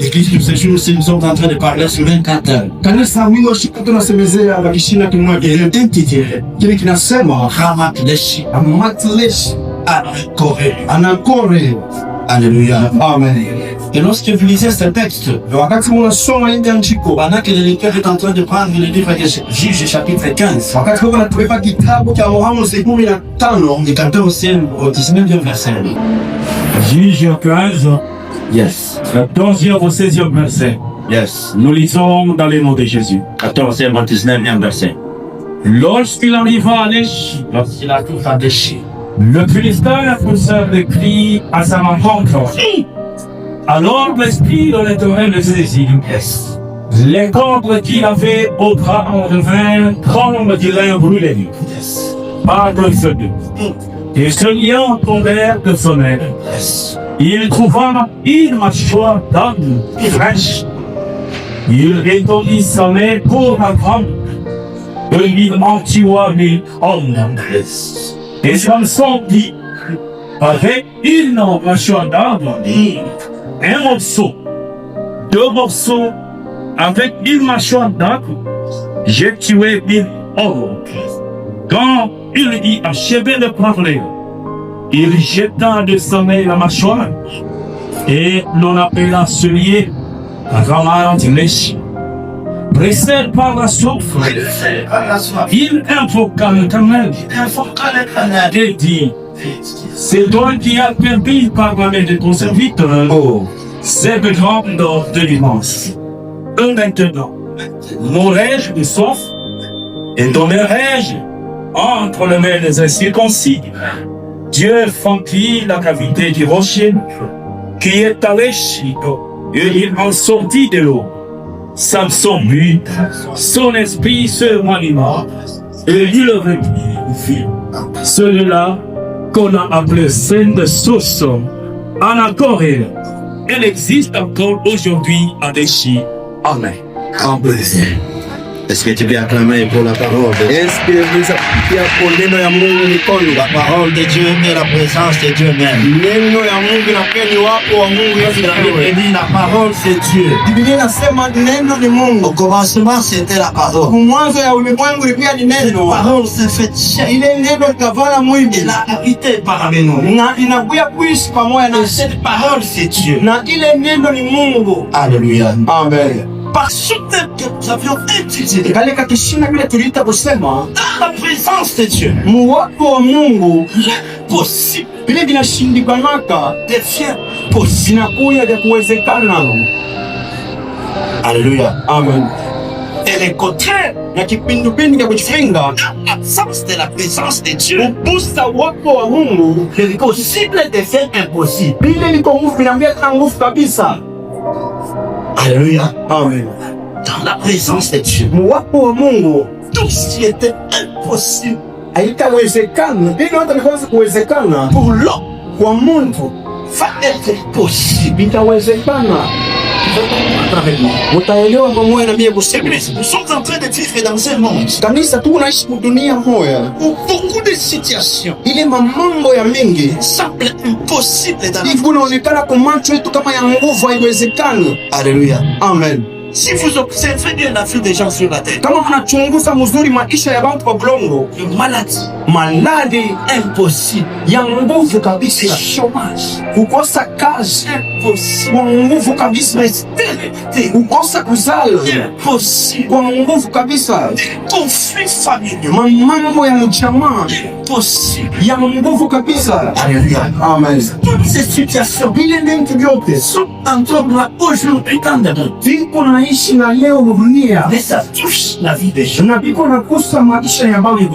L'église de ce jour, nous sommes en train de parler sur 24 heures. Kanisa worship tunasemezea bakishina kimwake identity kile kinasema Ramatleshi, amatlesh Anakore. Alléluia. Amen. Et lorsque vous lisez ce texte, wakati mnasoma hili andiko, pendant que le lecteur est en train de prendre le livre de Juge chapitre 15, wakati kwa tunabeba kitabu cha Waamuzi 15 du 14e au 19e verset. Juge 15, Yes. 14e au 16e verset. Yes. Nous lisons dans le nom de Jésus. 14e au 19e verset. Lorsqu'il arriva à Léchi, Lorsqu'il arrive à Déchi, le Philistin poussa des cris à sa rencontre. Alors l'esprit de l'Éternel le saisit. yes. Les cordes qu'il avait au bras en devinrent comme du lin brûlé. Yes. Par le feu. Et se liant tombèrent de son aile. Yes. Il trouva une mâchoire d'âne fraîche. Il étendit sa main pour la prendre. Et lui entua 1000 hommes. Yes. Et Samson dit, avec une mâchoire d'arbre, un morceau, 2 morceaux, avec une mâchoire d'arbre, j'ai tué 1000 hommes. Quand il eut achevé de parler, il jeta de sa main la mâchoire, et l'on appela celui Ramatleshi. Pressé par la soif, il invoqua l'Éternel et dit, c'est toi qui as permis par la main de ton serviteur ces grandes de l'immense. Et maintenant, mourrai-je de soif et tomberai-je entre les mains des incirconcis? Dieu fendit la cavité du rocher qui est à l'Échito et il en sortit de l'eau. Samson but, son esprit se ranima et il le revit. Celui-là qu'on a appelé Saint de Source, Anacoré, elle existe encore aujourd'hui à Déchi. Amen. Amen. Est-ce que tu peux acclamer pour la parole de Dieu? est-ce que vous avez neno ya Mungu mikono? La parole de Dieu et la présence de Dieu même. Neno ya Mungu na pia ni wako wa Mungu Yesu La Bible Kristo. dit la parole c'est Dieu. Biblia inasema neno ni Au Mungu. commencement c'était la parole. Mwanzo ya ulimwengu pia ni Cette neno. parole s'est faite chair. Ile neno likavala mwili Elle a habité parmi nous. na inakuja kuishi pamoja Et na cette parole c'est Dieu. na ile neno ni Mungu. Alléluia. Amen. Par ce que nous avions étudié Kale kakishina vile tuliita kusema dans la présence de Dieu, muwapo wa Mungu l'impossible vile vinashindikanaka devient possible. vinakuya vya kuwezekana. Alléluia. Amen. Et les contraires, Na kipindupindu cha kujifinga l'absence de la présence de Dieu, upusa wapo wa Mungu le possible devient impossible. vile liko nguvu vinaambia tena nguvu kabisa. Alléluia. Amen. Dans la présence de Dieu, Muwapo wa Mungu tout ce qui était impossible haitawezekana, vile hata vikaweza kuwezekana pour l'homme kwa mtu va être possible. vitawezekana. Utaelewa pamoja na mimi kusema Église, nous sommes en train de vivre dans un monde kanisa, tu unaishi dunia moja où beaucoup de situations ile mambo ya mingi semblent impossibles dans la vie. kunaonekana kwa macho yetu kama ya nguvu, haiwezekani. Alléluia. Amen. Si vous observez bien la vie des gens sur la terre, Kama mnachunguza mzuri maisha ya watu wa Blongo, une maladie maladi impossible, ya nguvu kabisa, chômage kukosa kazi impossible, kwa nguvu kabisa, stérilité kukosa kuzala impossible, kwa nguvu kabisa, conflits familiaux mambo ya mjamaa impossible. ya nguvu kabisa. Alléluia. Amen. Toutes ces situations Vile vitu vyote sont encore là aujourd'hui dans le monde. viko naishi na leo dunia Mais ça touche la vie des gens. na viko nakusa maisha ya bangu.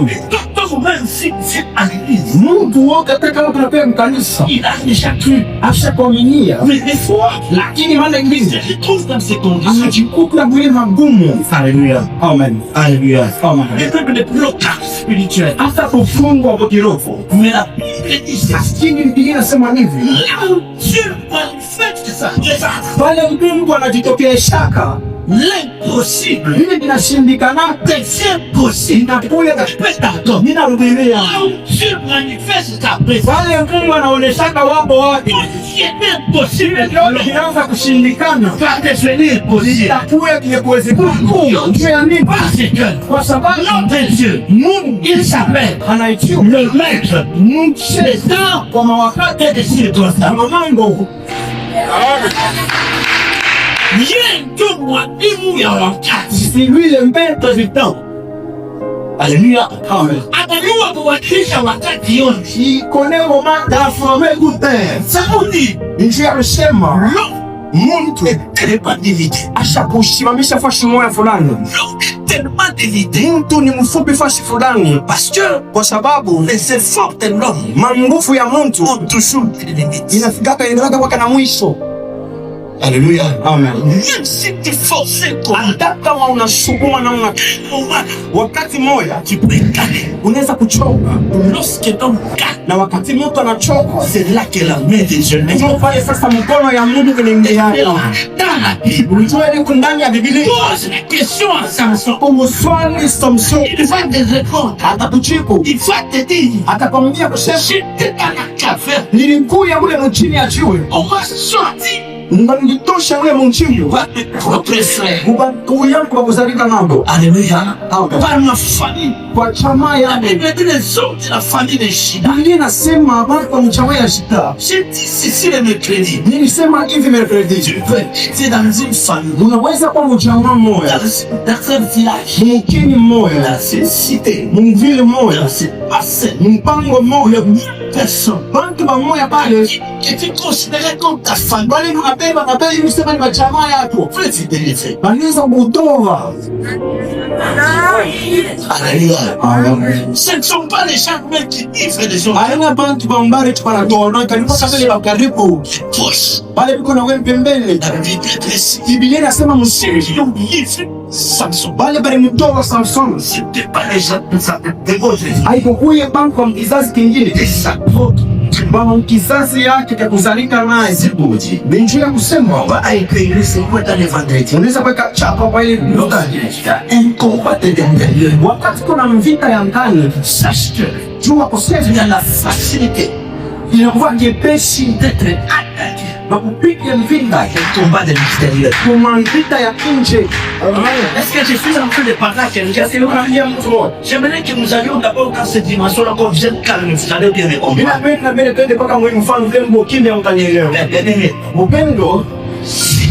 Quand même si vient à l'église, Mtu wote hata kama tunapea mkanisa il a déjà cru. ashakuaminia, Mais des fois, lakini maana il ingine se retrouve dans ces conditions. anajikuta vile magumu. Alléluia. Amen. Alléluia. Amen. Des trucs de blocage spirituel. Hata kufungwa kwa kiroho. Mais la Bible dit ça. Lakini Biblia inasema hivi, Là où Dieu manifeste sa présence, pale Mungu anajitokea shaka l'impossible vile vinashindikana devient possible. inakuya Spectacle. ninarudilia Dieu manifeste sa présence. pale Mungu anaoneshaka wapo wake, C'est impossible. vinaanza kushindikana, Va devenir possible. itakuya kimekuwezekana. Juu ya nini? Parce que Kwa sababu notre Dieu, Mungu il s'appelle anaitiwa le maître des temps kwa mawakati et des circonstances. na mambo. Yeye ndio mwalimu ya wakati. Si lui le maître du temps. Alléluia. Amen. Anajua kuwakilisha wakati yote. Il connaît moment d'informer Luther. Sabuni Njia kusema mtu tellement d'éviter. ashakusimamisha fashi moya fulani, Tellement d'éviter. mtu ni mfupi fashi fulani, Parce que kwa sababu les efforts de l'homme manguvu ya mtu ont toujours des limites. inafikaka inaenda kwaka na mwisho. Alléluia. Amen. Même si tu forces comme Hata kama unasukuma na una moment, wakati moja tu peux gagner. unaweza kuchoka, Lorsque l'homme gagne, na wakati mtu anachoka, c'est là que la main de Dieu n'est ndio pale sasa mkono ya Mungu inaingia. dans la Bible. Unajua ile ndani ya Biblia Pose la question à Samson. kumswali Samson, Il va te répondre. atakujibu Il va te dire, atakwambia kusema j'étais dans la caverne. nilikuya ule mchini ya jiwe On m'a sorti. nitosha ule mchini Va te propre frère. ubatu yangu wa kuzalika nabo Alléluia. Amen. Par ma famille. kwa chama La yangu. Bible dit les autres de la famille de Shida. Biblia inasema habari kwa mchama ya shida. J'ai dit ceci le mercredi. Nilisema hivi mercredi, Tu peux être dans une famille. unaweza kuwa mchama mmoja Dans un village. mkini mmoja Dans une cité. mvili mmoja Dans une parcelle. mpango mmoja Personne. bantu bamoya pale Que tu considérais comme ta famille. bali unabeba na bali unasema ni machama yako Frère, tu délivres. banaweza kutoa. Alléluia. Ce ne sont pas les gens même qui livrent les autres. Aina bantu bambari tupanatoa na karibu sasa ile karibu Poche. pale biko na wewe pembeni. La Bible précise. Biblia inasema Ceux msiri qui ont livré Samson. bale bali mtoa Samson C'était pas les gens de sa dévotion. haikukuye bantu kwa kizazi kingine, Et sa faute. baba kizazi yake cha kuzalika naye C'est beau Dieu. binju ya kusema On va écrire c'est quoi dans les vendredis. unaweza kuweka chapa kwa ile ndoto. Il y a un combat de l'intérieur. Wakati kuna mvita ya ndani, Sache que jua kusema il y a la facilité inakuwa nyepesi d'être attaqué na kupiga mvita par le combat de l'extérieur. kwa mvita ya nje. Est-ce que je suis en train de parler à quelqu'un? J'aimerais que nous allions d'abord dans cette dimension-là, qu'on vienne calme, vous allez bien répondre. Bila penda mbele twende mpaka mwe mfano vile mbokimya mtanielewa. Bien-aimé, Upendo si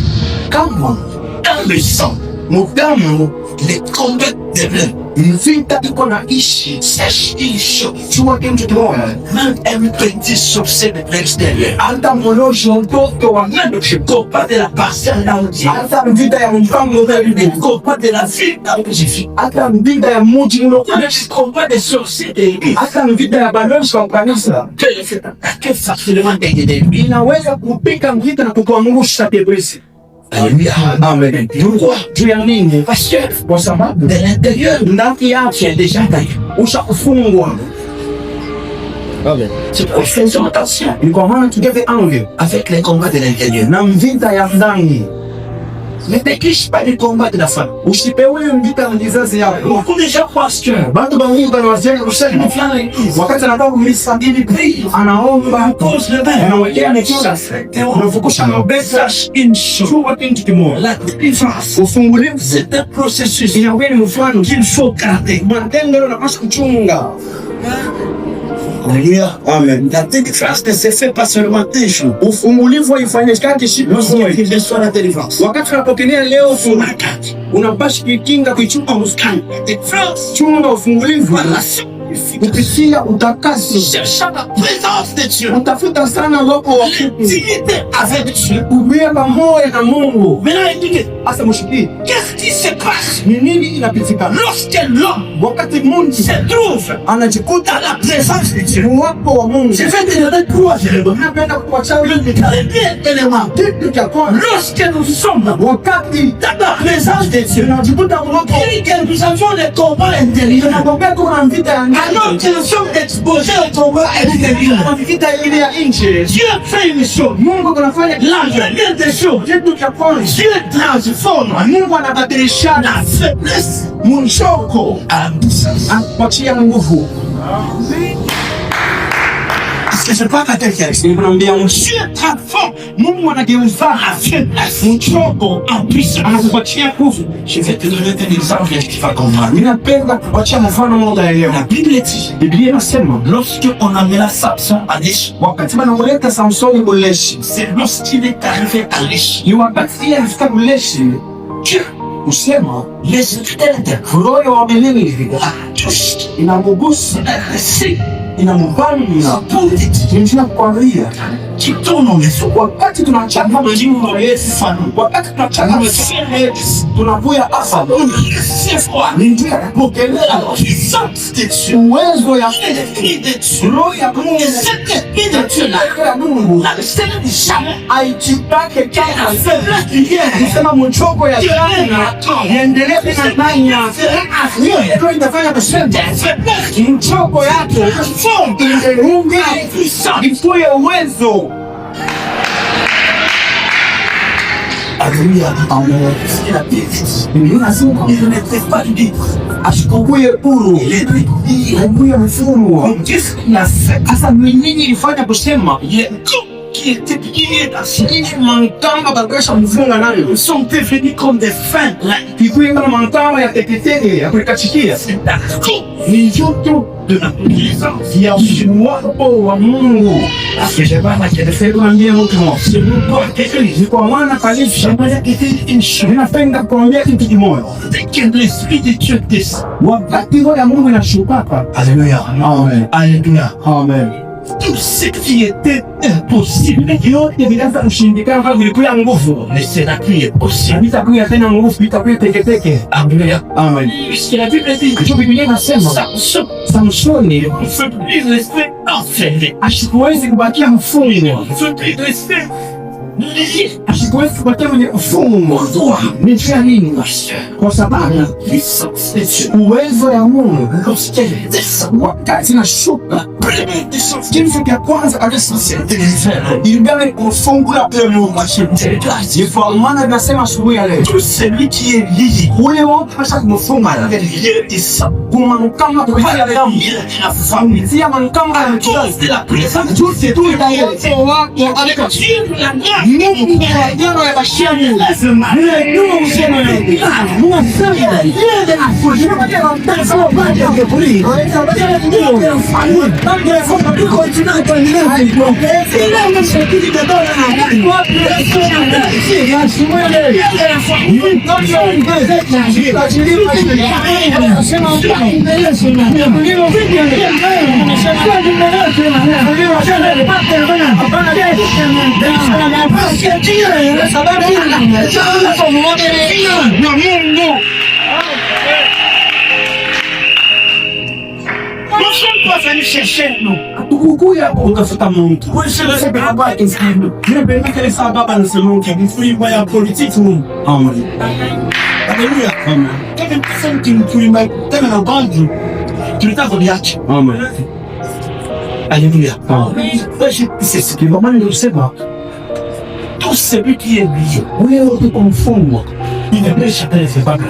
kama dans le sang, mudamu les combats de l'homme, mvita iko na ishi sache une chose, jua kitu kimoja, même un petit succès de l'extérieur, hata mlosho mtoto wa même le combat de la parcelle là où Dieu, hata mvita ya mpango wa le Biblia, combat de la ville là où j'ai fait, hata mvita ya mji mlokole, le combat des sorciers de l'église, hata mvita ya balozi kwa kanisa que le fait attaquer facilement des lui. inaweza kupika mvita na kukuangusha pepesi. Alléluia. Amen. Pourquoi? Juu ya nini? Parce que Kwa sababu de l'intérieur, ndani tu yake es déjà attaqué. ushakufungwa. C'est pour faisons attention Ni kwa maana tugeve ange avec les combats de l'intérieur. na mvita ya ndani, Ne t'écris pas du combat de la femme. usipewe mvita ya kizazi yako. Beaucoup de gens pensent que Bantu bangi banawazia kusema vient à l'église, wakati anataka kumisa il prie, anaomba pose le bain, anawekea mikono unafukusha mabesa. sache une chose, Chua kitu kimoja, la délivrance, ufungulivu c'est un processus inakuwa ni mfano qu'il faut garder. matendo unapaswa kuchunga. Alléluia. Amen. La délivrance ne se fait pas seulement un jour. Ufungulivu haifanyikaki siku moja. Lorsqu'il reçoit la délivrance, Wakati unapokelea leo on la garde. unapaswa kuikinga kuichunga muskani. La délivrance, Chunga ufungulivu voilà, suffit. kupitia utakaso. Cherchant la présence de Dieu, Utafuta sana uwepo wa Mungu. l'intimité avec Dieu. Ubia pamoja na Mungu. Maintenant, écoutez, Asa mshiki, qu'est-ce qui se passe ni nini inapitika lorsque l'homme wakati Mungu se trouve anajikuta dans la présence de Dieu? uwepo wa Mungu? Je vais te donner trois éléments. Napenda kuacha Le premier élément, kitu cha kwanza, lorsque nous sommes wakati dans la présence de Dieu, tunajikuta uwepo, et que nous avons des combats intérieurs, tunakwambia kuna vita ya ndani, alors que nous sommes exposés au combat extérieur, vita ile ya nje. Dieu fait une chose. Mungu anafanya La dernière des choses. kitu cha kwanza. Dieu transforme Mungu anabadilisha la faiblesse mchoko en puissance. anakupatia nguvu. Parce que c'est pas quelqu'un qui Nikwambia Dieu transforme Mungu anageuza la faiblesse mchoko en puissance. anakupatia nguvu. Je vais te donner un exemple qui va comprendre. Ninapenda kupatia mfano mmoja La leo. Bible dit, Biblia inasema lorsque on amena Samson à Léchi, wakati wanamleta Samsoni Buleshi, c'est lorsqu'il est arrivé à Léchi, ni wakati alifika Buleshi, Dieu, kusema les études roho wa Meleki tous, inamugusa, c'est inamvamia. politique Ninataka kukwambia qui tourne en maison. wakati tunachanga mjingo Yesu, wakati tunachanga Yesu, tunakuya hapa ni njia ya kupokelea Puissance de Dieu, uwezo ya l'esprit de Dieu, roho ya Mungu. et cet esprit de Dieu là, Ya Mungu la scène du jamais, aitibake la tena. faiblesse du bien, Kusema mchoko ya jana iendelee kunafanya ndio itafanya kusema mchoko yake ingerunga ikuye uwezo. Alléluia. C'est la Bible. Biblia inasema Il n'était pas libre. asikukuye huru, Il était libre. akuye mfungwa. Donc qu'est-ce qu'il a fait? Sasa ni nini ilifanya kusema Il y a tout qui était lié dans ce nini mankamba bakesha mfunga nayo Ils sont devenus comme des fins là. ikuye kama mankamba ya teketeke ya kuikachikia C'est d'accord. ni joto De la puissance. ya uwapo wa Mungu. Kuambia mtu mmoja C'est pourquoi quelqu'un dit, ni kwa maana kanisa j'aimerais que tu une chose. ninapenda kuambia kitu kimoja. Dès que l'esprit de Dieu descend. Wakati roho ya Mungu inashuka, Alléluia. amen, Alléluia. amen, Tout ce qui était impossible, yote vinaanza kushindikana kama vilikuwa nguvu, mais c'est la pluie est possible. vitakuwa tena nguvu, vitakuwa teketeke. Alléluia. Amen. Puisque la Bible dit que Hicho Biblia inasema Samson Samsoni ne veut plus rester enfermé. asikuwezi kubakia mfungwa, Ne veut plus rester lié. asikuwezi kubakia kwenye mfungwa. Pourquoi? Ni njia nini? Parce que Kwa sababu la puissance de Dieu, uwezo ya Mungu lorsqu'elle descend, wakati inashuka, première des choses, kitu cha kwanza kabisa c'est de faire ilibali kufungula pia Mungu. Ni kwa maana tunasema asubuhi ya leo tout celui qui est lié. ule wote pasha kumfunga Avec Dieu descend. kumanukama kupitia damu Il est la famille. kupitia manukama ya mchana Cause de la présence. yote tu itayo wake Avec Dieu, la grâce. Mungu ya jana ya bashani ile ndio msema yangu Mungu anasema ile na kujua kwa mtazamo wake wa kipuri ndio ndio foka tuko tuna kwa nini hapo ile mshakili kadona na kwa si ya shimo ile Tukukuya utafuta Mungu. Ya politiki Mungu. Amen. Alléluia. Amen. Quand une personne qui tellement en bande, tu le tapes au diac. Amen. Alléluia. C'est ce qui va mal nous séparer. Tout celui qui est lié, Wewe ulikomfungwa il ne peut jamais se battre.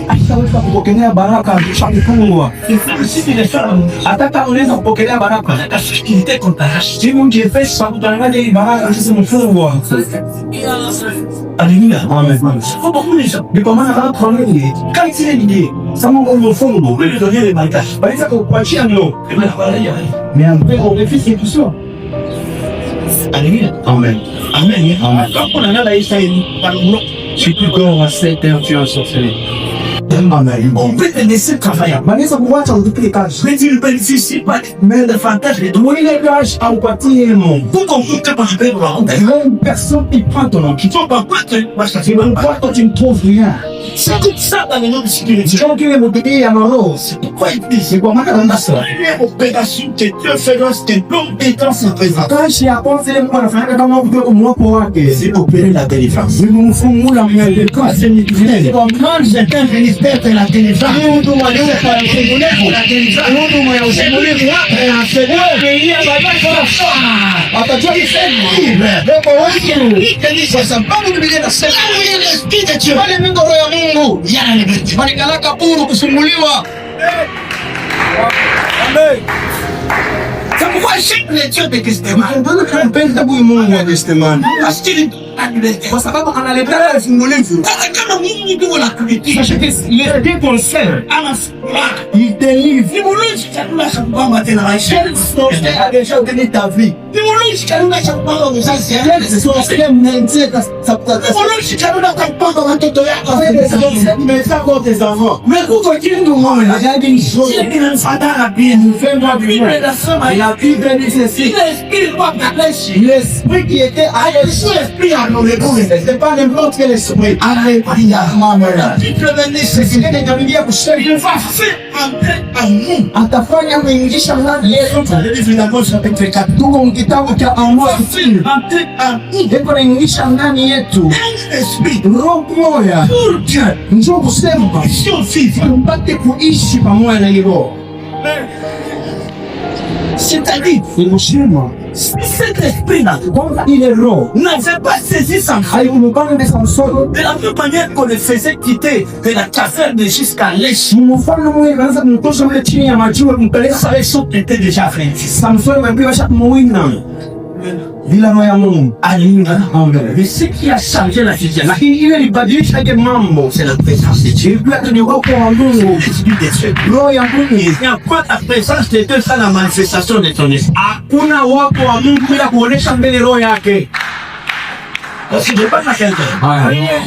hataweza kupokelea baraka akishafungwa. Il faut aussi qu'il les fasse. Hata kama unaweza kupokelea baraka, La fragilité qu'on t'arrache. si Mungu jepesi kutangaza hii baraka sisi mfungwa. Alléluia. Amen. Faut beaucoup les gens. Ni kwa maana watu wengi kama zile ndiye sama Mungu mfungwa, Vous lui donnez les bagages. baweza kukuachia no. Et bien voilà, il y a rien. Mais après on refuse tout ça. Alléluia. Amen. Amen. Amen. Quand on en a là, il s'est par le bloc. Si tu corps à cette influence sur celui. Amen. On peut te laisser travailler. Manaweza kuacha utupie kazi. Mais tu ne bénéficies pas mais davantage les droits. Mwile gash aupatie Mungu. Pour qu'on peut te parler, Même personne qui prend ton nom. tu ne peux pas te passer. Toi, toi, tu ne trouves rien. C'est comme ça dans le monde spirituel. Jean qui est mobilier à Maro. C'est pourquoi il dit, C'est quoi, madame Nassa? opération de Dieu féroce, de compétence en présence. Quand je apporte les mots, comment vous pouvez au moins pouvoir que C'est opérer la délivrance. nous nous faisons la mienne de quoi c'est une C'est comme quand j'étais un ministère de la délivrance. nous nous voyons pas le Congolais pour la délivrance. Nous nous voyons c'est pour les rois et en second pays à la base. Attention, il fait libre. Le Congolais. Il te dit, ça pas nous oublier la seule. L'esprit de Dieu. Wale mingo roho ya Mungu. Yana liberté. Walikalaka puru kusumuliwa. Amen. C'est pourquoi chaque lecture de testament. Mbona tunampenda huyu Mungu wa testimony? Parce qu'il est la liberté. Kwa sababu analeta ufungulivu. Hata kama Mungu ndio la kulitia. Sachez que les conseils, Anafuraha. il délivre. Nimuluji chakula cha kupamba tena maisha. Il a déjà donné ta vie. Nimuluji chakula cha kupamba uzazi. C'est son système n'intéresse ça peut être. Nimuluji chakula cha kupamba watoto yako. Mais ça contre tes enfants. Mais kuko kindu moyo. Regarde une chose. C'est qu'il fadara bien. Fais-moi du Bible bien. inasema La Bible dit ceci. l'esprit wa kaleshi. L'esprit qui était à l'esprit. L'esprit a nommé C'est pas n'importe quel esprit. Alléluia. Maman. Bible C'est ce qui est devenu à coucher. il va faire entrer en nous. Atafanya kuingisha ndani yetu. Finalement, chapitre 4. Tuko mkitabu cha Amos. Entrer en nous. Eko naingisha ndani yetu. Un esprit Roho moja. pour Dieu. Njoo kusema. Sio fizi. Tupate kuishi pamoja na hilo. C'est-à-dire, Ni kusema. cet esprit-là Kwanza ile roho. n'avait pas saisi sa faille Haikumpanga Samsoni. de la même manière qu'on le faisait quitter de la caverne jusqu'à l'Est. Mfano mmoja kaanza kumtosha mle chini ya majua kumpeleka Ça les choses étaient déjà faits. Samsoni ambaye shamuwina. Bila roho ya Mungu. Alléluia. Amen. Mais ce qui a changé la situation, Lakini ile libadilisha yake mambo. c'est la présence de Dieu. Ilikuwa ni roho wa Mungu. L'esprit de Dieu. Roho ya Mungu. Il n'y a pas la présence de Dieu sans la manifestation de ton esprit. Hakuna wako wa Mungu bila kuonesha mbele roho yake. Parce que je parle à quelqu'un.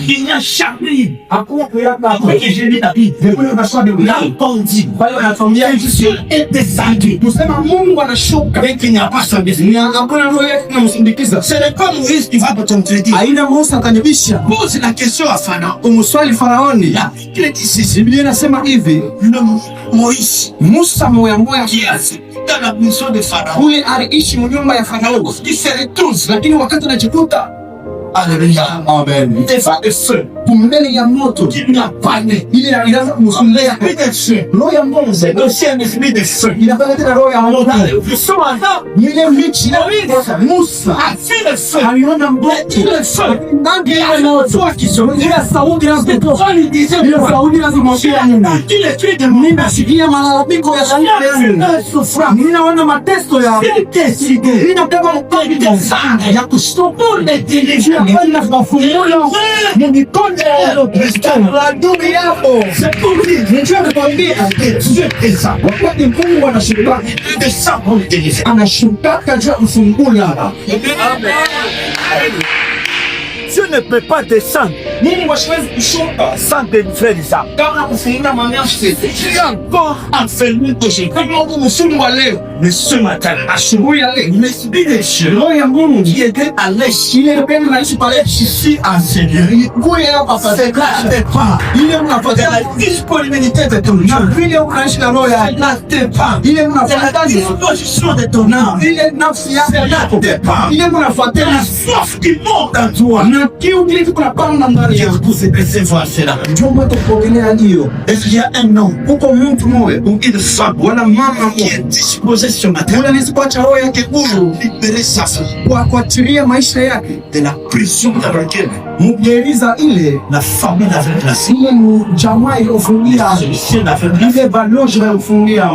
Il n'y a jamais Hakuna kuyaka hapo. que j'ai lu la Bible. Depuis on aswa de Là, on dit, Bali wanatuambia hivi sio. Dieu est descendu. Tusema Mungu anashuka. Mais qu'il n'y a pas son esprit. Ni hakuna roho yake inamsindikiza. Ce n'est pas Moïse qui va te contredire. Haina Musa akanibisha. Pose la question à Pharaon. Umswali Faraoni. La Bible dit ceci. Biblia inasema hivi. Le Moïse Musa moya moya qui a dans la maison de Pharaon. huyu aliishi mnyumba ya Farao. Il se retourne. Lakini wakati anajikuta Alléluia. Amen. Devant le feu. Mbele ya moto Il n'a pas né. ile inaanza kumsumbua. L'esprit de feu. Roho ya Mungu C'est aussi un esprit de feu. inafanya tena roho ya moto. Le son avant Ile michi Musa a vu le feu. aliona moto. Le feu. Ndani ya moto Ile ile sauti inazotoka lui disait, ile sauti inazomwambia Mungu. il est tué de mon Ninasikia malalamiko ya shida. Ninaona mateso ya ninataka mpango ya kustopa les délivrer. kwenda kufungulia mikono ya Kristo. Adui yako. C'est pour lui. Nicho nakwambia Dieu est ça. wakati Mungu anashuka Il descend pour le délivrer. anashuka katika kufungula. Dieu ne peut pas descendre Mungu hawezi kushuka sans délivrer les âmes. kama kufungula manafsi. Tu es encore enfermé aujourd'hui. Kama uko mfungwa leo, Mais ce matin, asubuhi ya leo, l'esprit de Dieu roho ya Mungu qui était à l'est, ile pendo naishi pale ici en Seigneur. kuya hapa C'est là sasa. tes pas. Ile mnapata C'est la disponibilité de ton na Dieu. vile unaishi na roho ya C'est là tes pas. ile C'est la mnafuata disposition de ton âme. ile nafsi yako C'est là tes pas. ile mnafuata C'est la soif qui monte en toi. na kiu kile kunapanda ndani yako. Pour se recevoir cela. Njoo tupokelea hiyo. Est-ce qu'il y a un homme Uko mtu mmoja ou une femme wala mama qui est disposé ce matin wala nisipata roho yake huru libérer sa vie kwa kuachilia maisha yake, de la prison dans laquelle mgeriza ile la famille l'avait placé. ile jamaa iliyofungia Les magiciens l'avaient placé. ile balozi ya kufungia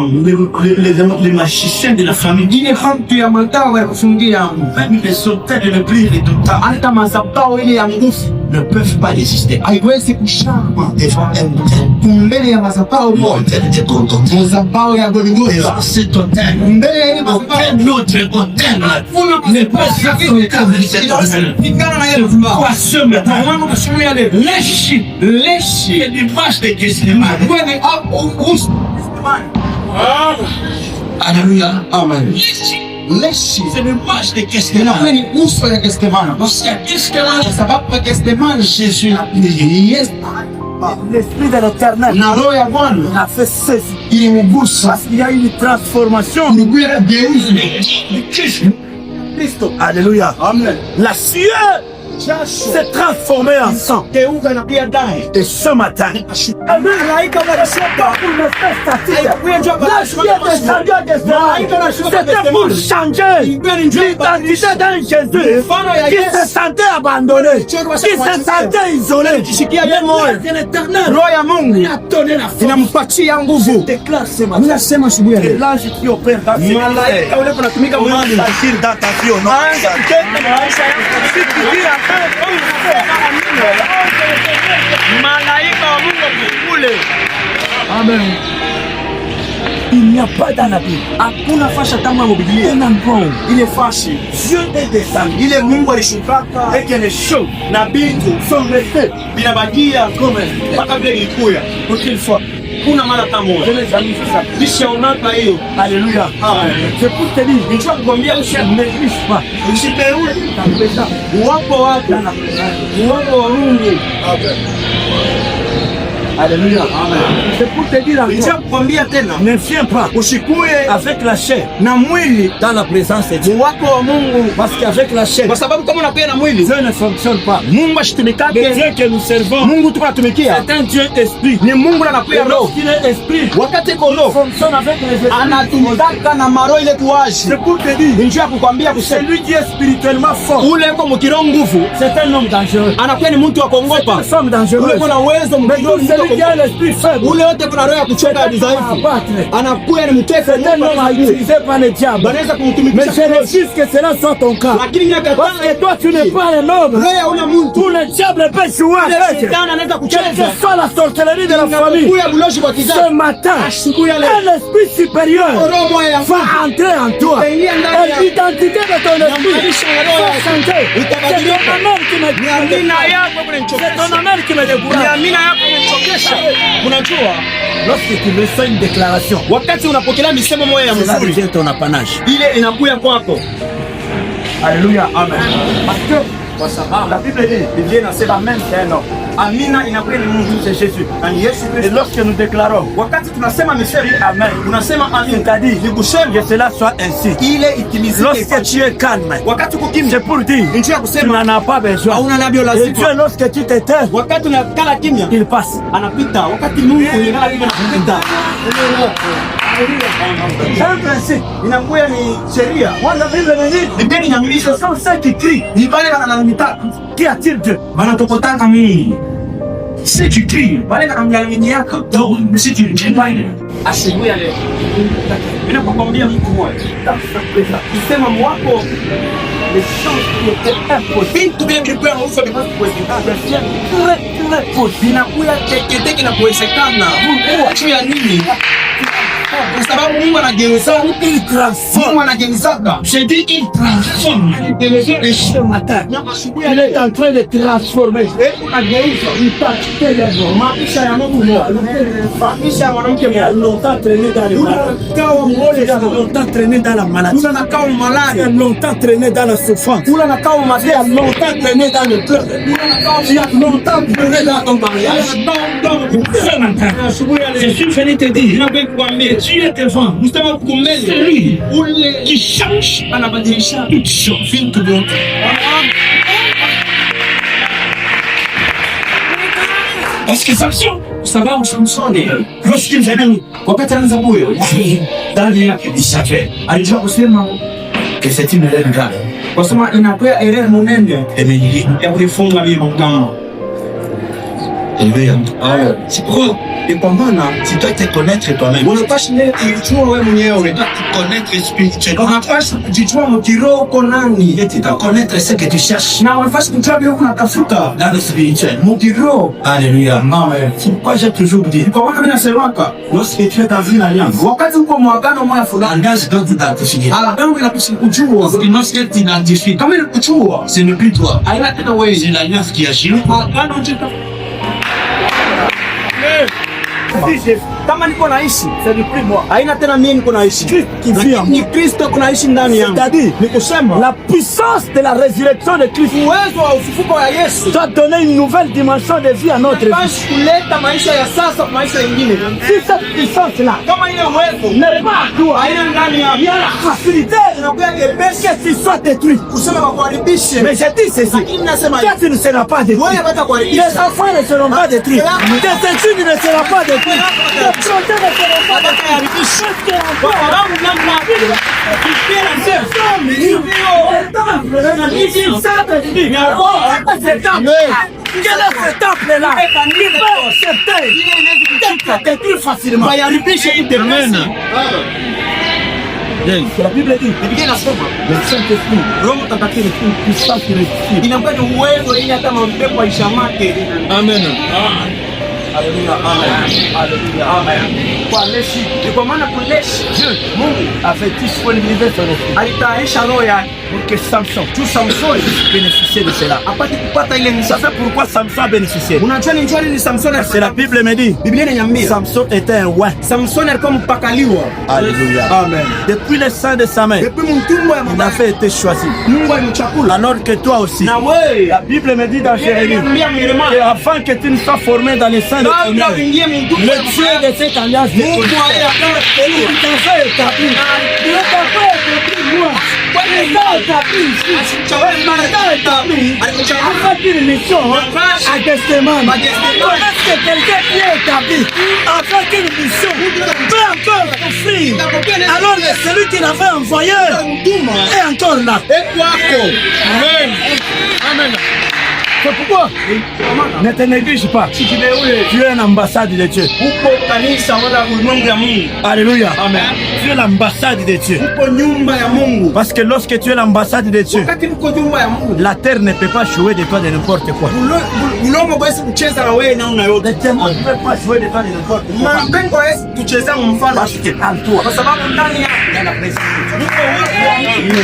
Les magiciens de la famille, ile hamtu ya madawa ya kufungia même les autels de l'église et tout ça, hata mazabao ile ya nguvu ne peuvent pas résister. haiwezi kushama Devant un mbele ya mazabao moja, autel de ton autel. mazabao ya Golgotha, Devant cet autel, mbele ya ile mazabao aucun autre autel ne peut s'affronter cet autel. pigana na ile vuma Quoi ce matin? mama kushuhudia ile Leshi, leshi c'est l'image de Gethsemane. wewe au Alléluia. amen Leshi, leshi c'est l'image de inakuwa Gethsemane. ni uso ya Gethsemane Parce qu'à Gethsemane, kwa sababu ya Gethsemane Jésus a prié. Yesu hapa. L'esprit de l'Éternel Na roho ya Bwana a fait ceci. ilimgusa. Parce qu'il y a eu une transformation. Kulikuwa geuzi. Kristo. Alléluia. Amen. La sueur s'est transformée en sang. Geuka na pia damu. Et ce matin, Malaika wanashuka. la sueur descendue de cela, c'était pour changer l'identité d'un Jésus qui se sentait abandonné, qui se sentait isolé. De l'Éternel, Roho ya Mungu il a donné la force. inampatia nguvu. Déclare ce matin. Ninasema asubuhi ya Et leo. l'ange qui opère dans ce Malaika ule kunatumika mwili. agir dans ta vie au nom de Anza Jésus. kutenda maisha yako. Malaika wa Mungu kule. Amen. Il n'y a pas dans la Bible Hakuna fasha kama Biblia. un endroit où Ile fashi. Dieu est descendu Ile Mungu alishukaka. et que les choses Na bintu sont restées binabakia comme mpaka vile ilikuya. une fois. Kuna mara kama Je les amis, c'est ça. nishaonaka hiyo. Alléluia. C'est pour te dire, Nicho kukwambia ne néglige pas usipeule ta présence uwapo wako. dans la présence. Uwapo wa Mungu. Alléluia. C'est pour te dire Nicho encore, kukwambia tena ne viens pas usikue avec la chair na mwili dans la présence de Dieu. uwapo wa Mungu, Parce qu'avec la chair, kwa sababu kama unakuwa na mwili Dieu ne fonctionne pas. Mungu Le ashitumikake. Dieu que nous servons, Mungu tuko natumikia c'est un Dieu esprit. ni Mungu Et anakuya roho. lorsqu'il est esprit, Wakati iko il roho fonctionne avec les esprits. anatumikaka na maro ile kuwashi. C'est pour te dire, Nicho ya kukwambia kusema celui qui est spirituellement fort, ule uko mukiro nguvu c'est un homme dangereux. anakuwa ni mtu wa kuongopa. Une femme Ule dangereuse. uko na uwezo Mais mkiro tout celui qui a l'esprit faible, ule wote kuna roho ya c'est kuchoka un hadi homme à dhaifu. abattre. Anakuya ni mteko C'est un homme à utiliser par le diable. banaweza Mais kumtumikisha je refuse que cela soit ton cas. lakini Parce nyakatana que toi, tu n'es pas un homme. roho ya ule mtu Tout le diable peut jouer avec. shetani anaweza Quelle que kucheza soit la sorcellerie de la famille, kuya buloshi kwa ce kizazi. matin, Asubuhi ya leo un esprit supérieur roho moja ya va entrer en toi. itaingia ndani Et ya l'identité de ton esprit maisha ya roho va yako. changer. C'est Itabadilika. ton amour qui me Ni amina yako C'est kunanichokesha. ton amour qui me Ni décourage. amina yako kunanichokesha. Unajua Lorsque tu reçois une déclaration, wakati unapokelea misemo moja ya cela mzuri devient ton apanage. ile inakuya kwako. Alléluia. Amen. Parce que Kwa sababu la Bible dit, Biblia inasema Amen, c'est un homme. amina inakuwa ni Mungu. C'est Jésus. Na ni Yesu Et Kristo. lorsque nous déclarons, Wakati tunasema misemo Amen, tunasema amina. c'est-à-dire Ni kusema que cela soit ainsi. ile itimizike. Lorsque tu es calme, Wakati uko kimya c'est pour dire, ni njia ya tu kusema n'en as pas besoin. hauna navyo Et lazima. Dieu, lorsque tu t'éteins, Wakati unakala kimya il passe. anapita. Wakati Mungu unakala kimya anapita. C'est un principe. Inakuwa ni sheria. Moi, la Bible me dit, Biblia inamlisha ce sont ceux qui crient. ni wale wanalalamika. Qu'y a-t-il Dieu? Wanatokotaka mimi. Si tu cries, wale wanamlalamikiaka. Donc, si tu cries pas, asubuhi ya leo. Ninapokuambia mtu mmoja, usema mwako Les choses qui étaient impossibles vitu vile vilikuwa nguvu vimeweza kuwezekana. deviennent très possibles. Vinakuwa teketeke na kuwezekana. Juu ya nini? Kwa sababu Mungu anageuza. Il transforme. Mungu anageuzaka. J'ai dit, il transforme. Et ce matin, Asubuhi ya il leo. est en train de transformer. Unageuza. Il t'a lèvres. Maisha ya mtu mmoja. Maisha ya mwanamke Il a longtemps traîné dans les maladies. Il a longtemps traîné dans la maladie. Ula nakaa Il a malali. longtemps traîné dans la souffrance. Ula nakaa Il a mazee. longtemps traîné dans le pleurs. Il a longtemps pleuré dans ton mariage. Ce matin, je suis venu te dire, tu es devant celui qui change anabadilisha toutes choses. vitu vyote. Parce que Samson, Sababu Samsoni lorsqu'il venait wakati anaanza huyo ndani yake, il savait alijua kusema que c'est une erreur grave. kwa sababu inakuwa erreur munene Émilie, ya kuifunga mimi mkama. Alléluia. C'est pourquoi, et pendant là, tu dois te connaître toi-même. Unapaswa kujijua wewe mwenyewe. Tu dois te connaître spirituellement. Unapaswa kujijua mkiroho uko nani. Et tu dois connaître ce que tu cherches Na unapaswa kujua vile unatafuta dans le spirituel. mkiroho. Alléluia. Amen. C'est pourquoi j'ai toujours dit, Kwa maana mimi nasemaka lorsque tu es dans une alliance, wakati uko mwagano moja fulani, l'alliance doit t'identifier. agano inapaswa kujua. Parce que lorsqu'elle t'identifie, Kama ile kujua, ce n'est plus toi. haina tena wewe. C'est l'alliance qui agit. Agano ndio Si Kama niko naishi, c'est le prix moi. haina tena mimi niko naishi. Qui vit en Ni moi. Kristo kunaishi ndani yangu. C'est-à-dire, Ni kusema la puissance de la résurrection de Christ uwezo wa ufufuko wa Yesu doit donner une nouvelle dimension de vie à notre vie. basi kuleta maisha ya sasa kwa maisha mengine. Si cette puissance-là Kama ile uwezo n'est pas à toi, haina ndani il y a yako, la facilité inakuwa nyepesi que tu sois détruit. kusema wakuharibishe. Mais je dis ceci, Lakini nasema toi tu ne seras pas détruit. wewe hata Les kuharibisha enfants ne seront pas détruits. Tes études ne seront pas détruites. Tes projets ne seront pas détruits. Parce que en toi, quel est ce temple-là qui peut accepter détruire facilement? La Bible dit, le Saint-Esprit, Roho Mtakatifu ni puissance irrésistible. inakuwa ni uwezo ili hata mapepo aishamake. Amen. Haleluya, amen. Haleluya, amen. Kwa leshi, ni kwa maana kuleshi Mungu Avec tout ce qu'on livre sur notre alitaisha roho yake pour que Samson tu Samsoni bénéficie de cela. apate kupata ile Ça msaada. fait pourquoi Samson a bénéficié. Unajua ni njoni ni Samsoni C'est la Bible me dit, Biblia inaniambia Samson était un roi. Samsoni alikuwa mpakaliwa. Alléluia. Amen. Depuis le sang de sa mère, Depuis mtumbo ya il mama avait été choisi. Mungu alimchakula. Alors que toi aussi, Na wewe la Bible me dit dans Jérémie, inaniambia mwilima que avant que tu ne sois formé dans le sein de ton kabla mère, uingie mtumbo le Dieu de cette alliance de Mungu aliyapenda il t'a fait établir. Il t'a fait établir moi. Il t'a établi ici. Afin qu'une mission à Gethsemane. Est-ce que quelqu'un qui est établi afin qu'une mission peut encore souffrir alors que celui qui l'avait envoyé est encore là? Amen. Amen. C'est pourquoi ne te néglige pas. Tu es l'ambassade de Dieu. Uko kanisa wala ulimwengu ya Mungu. Alléluia. Amen. Tu es l'ambassade de Dieu. Uko nyumba ya Mungu. Parce que lorsque tu es l'ambassade de Dieu, Wakati uko nyumba ya Mungu, la terre ne peut pas jouer de toi de n'importe quoi. ulomo basi kucheza na wewe namna yote. Le démon ne peut pas jouer de toi de n'importe quoi. Mapengo hawezi kucheza mfano Parce que en toi, kwa sababu ndani yako il y a la présence de Dieu. uko uwepo wa Mungu.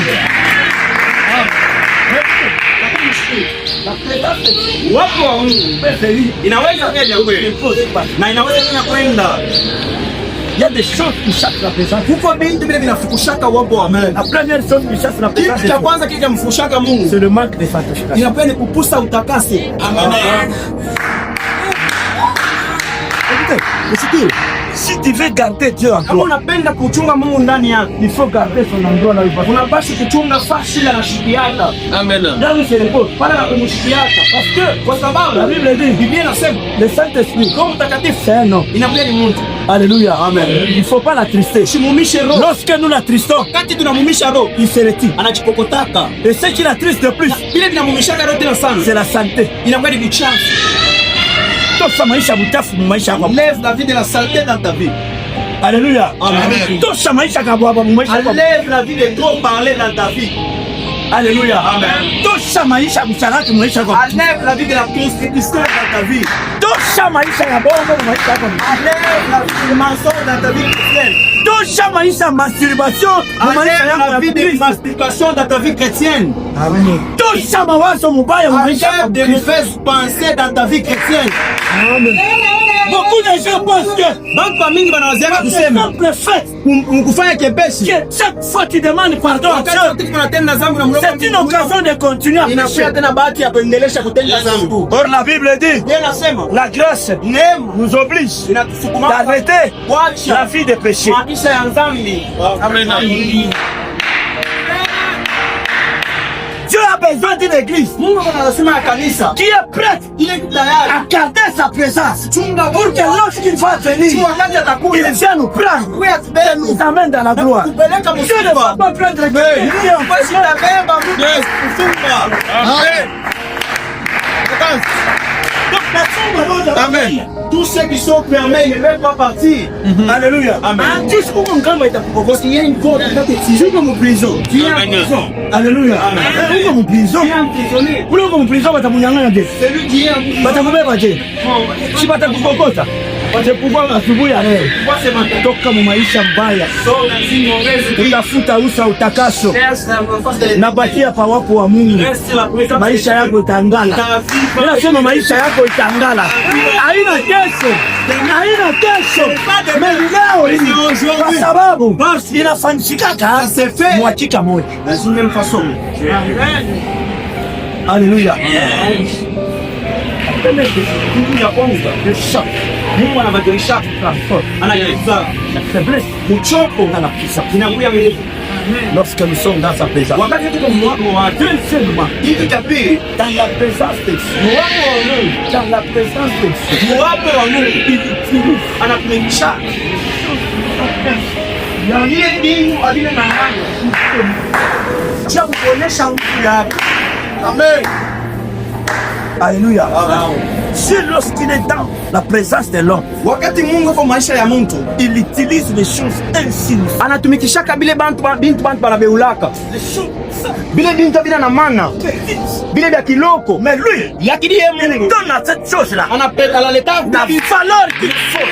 Uwepo wa Mungu inaweza kwenda kweli na inaweza tena kwenda. Il y a des choses qui chassent la présence. Huko binti vile vinafukushaka uwepo wa Mungu. La première chose qui chasse la présence Kitu de cha Dieu, kwanza kile kinamfukushaka Mungu c'est le manque de sanctification. inakuwa ni kupusa utakase. Amen. Écoutez, écoutez, si tu veux garder Dieu en Kama toi, unapenda kuchunga Mungu ndani yako, il faut garder son endroit là où il va. unapaswa kuchunga fasi la nashikiaka. Amen. Là où il se repose. Pale na kumshikiaka. Parce que Kwa sababu la Bible dit, Biblia inasema le Saint-Esprit, Roho Mtakatifu c'est un homme. inakuwa ni mtu. Alléluia. Amen. Il ne faut pas l'attrister. Usimumishe roho. Lorsque nous l'attristons, Wakati tunamumisha roho, il se retire. anachipokotaka. Et ce qui l'attriste le plus, Vile vinamumishaka roho tena sana. c'est la santé. Inakuwa ni uchafu. Tosha maisha buchafu mu maisha yako. Enlève la vie de la saleté dans ta vie. Alléluia. Amen. Tosha maisha kabwaba mu maisha yako. Enlève la vie de trop parler dans ta vie. Alléluia. Amen. Tosha maisha bucharaki mu maisha yako. Enlève la vie de la prostitution dans ta vie. Tosha maisha ya bongo mu maisha yako. Enlève la vie de mensonge dans ta vie chrétienne. Tosha maisha ya masturbation mu maisha Enlève yako la ya vie de Kristo. masturbation dans ta vie chrétienne. Amen. Tosha mawazo mubaya mu maisha yako. Enlève de mauvaises pensées dans ta vie chrétienne. Amen. Beaucoup de gens pensent que Donc kwa mingi wanawaziaka c'est kusema simple fait mkufanya kepesi. que chaque fois tu demandes pardon à Wakati Dieu, wote tunatenda dhambi na mlomo c'est une occasion de continuer à inakuwa pécher. tena bahati ya kuendelesha kutenda dhambi. Or la Bible dit, Yeye anasema la grâce neema nous oblige inatusukuma d'arrêter la kuacha vie de péché. maisha ya dhambi. Amen. Dieu a besoin d'une église Mungu anasema ya kanisa qui est prête ile tayari à garder sa présence chunga pour que lorsqu'il va venir, wakati il atakuja vienne nous prendre kuya et nous amène dans la gloire. kupeleka Dieu ne va msiba. pas prendre quelqu'un. Basi tabeba mtu kufunga. Amen. Tous ceux qui sont fermés ne peuvent pas partir. Alléluia. Amen. Jusqu'où mon grand est à Parce qu'il y a une faute dans tes si je comme prison. Tu es en prison. Alléluia. Amen. Uko mu prison. Tu es emprisonné. Kule uko mu prison batamunyang'anya je. Celui qui est en prison. Batakubeba je. Si batakukokota. Wache pouvoir asubuhi ya leo. Toka mu maisha mbaya. Utafuta usa utakaso. Na bakia pa wapo wa Mungu. Maisha yako itangala. Nasema maisha yako itangala. Haina kesho. Haina kesho. Leo kwa sababu inafanyikaka mwakika moja. Haleluya. Mungu anabadilisha anageuza mchoko na kisa kinakuja mbele. Lorsque nous sommes dans sa présence. Wakati tuko mwako wa Deuxièmement, kitu cha pili, dans la présence de Dieu. Dans la présence de Dieu. mwako wa Mungu anatumikisha ya ile mbingu alile na hayo cha kuonesha mtu yake. Amen. Alléluia. C'est lorsqu'il est dans la présence de l'homme. Wakati Mungu kwa maisha ya mtu, Il utilise les choses insignifiantes. anatumikishaka bile bintu banabeulaka. Bile bintu bila na maana. Bile vya kiloko. Mais lui, Lakini yeye il Mungu donne à cette chose-là anapeka la leta la valeur qu'il faut.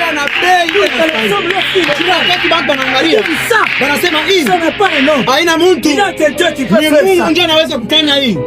Wanasema hii Ce n'est pas un homme. haina mtu, Il y a quelqu'un qui peut ni faire Mungu ça. ndiye anaweza kutenda hii.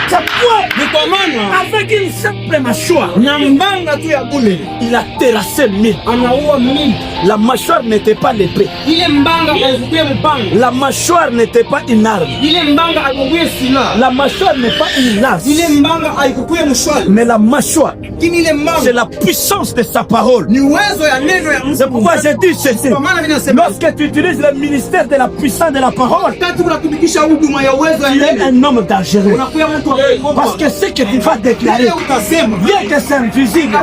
C'est quoi? Ni kwa maana Avec une simple mâchoire, na mbanga tu ya bule il a terrassé mille. anaua mimi. La mâchoire n'était pas l'épée. Ile mbanga alikuwa mpanga, La mâchoire n'était pas une arme. ile mbanga alikuwa silaha, La mâchoire n'est pas une lance. ile mbanga alikuwa mshwali, Mais la mâchoire, lakini ile c'est mbanga la puissance de sa parole. ni uwezo ya neno ya C'est Mungu. pourquoi je dis ceci. Kwa maana mimi nasema Lorsque tu utilises le ministère de la puissance de la parole, wakati unatumikisha huduma ya uwezo ya tu es neno, un homme dangereux. unakuwa mtu wa Parce que ce que tu vas déclarer, Ile utasema bien que c'est invisible,